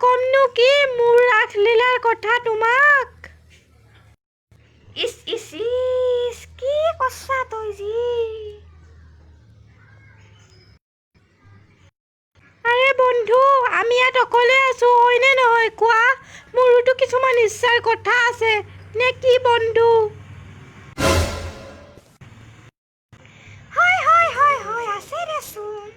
কমনো কি মোৰ ৰাসলীলাৰ কথা তোমাক। ইচ ইচ ইচ কি কছা তই যি। আৰে বন্ধু আমি ইয়াত অকলে আছো হয়নে নহয় কোৱা। মোৰোতো কিছুমান ইচ্ছাৰ কথা আছে নে কি বন্ধু। হয় হয় হয় হয় আছে দেচোন।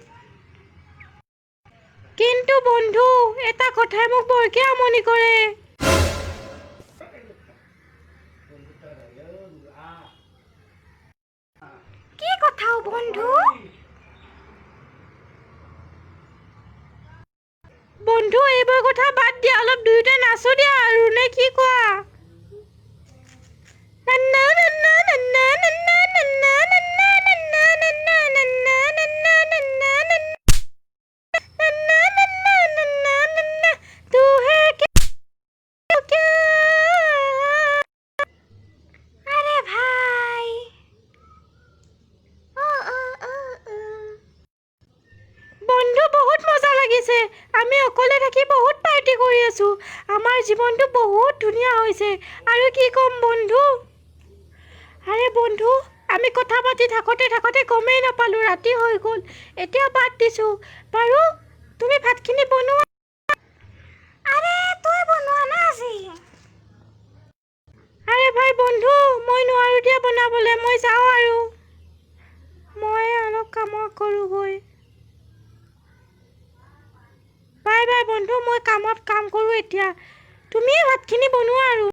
কিন্তু বন্ধু এটা কথাই মোক বৰকে আমনি কৰে। কি কথাও বন্ধু। বন্ধু এইবোৰ কথা বাদ দিয়া অলপ দুয়োটা নাচো দিয়া আৰু নে কি কোৱা। বন্ধু বহুত মজা লাগিছে আমি অকলে থাকি বহুত পাৰ্টি কৰি আছো আমাৰ জীৱনটো বহুত ধুনীয়া হৈছে আৰু কি ক'ম বন্ধু। আৰে বন্ধু আমি কথা পাতি থাকোতে গমেই নাপালো ৰাতি হৈ গ'ল এতিয়া বাদ দিছো বাৰু তুমি ভাতখিনি বনোৱা। আৰে তই বনোৱা না আজি। আৰে ভাই বন্ধু মই নোৱাৰো দিয়া বনাবলে মই যাওঁ আৰু মই অলপ কাম কৰোঁগৈ। বাই বাই বন্ধু মই কাম কৰোঁ এতিয়া তুমিয়ে ভাতখিনি বনোৱা আৰু।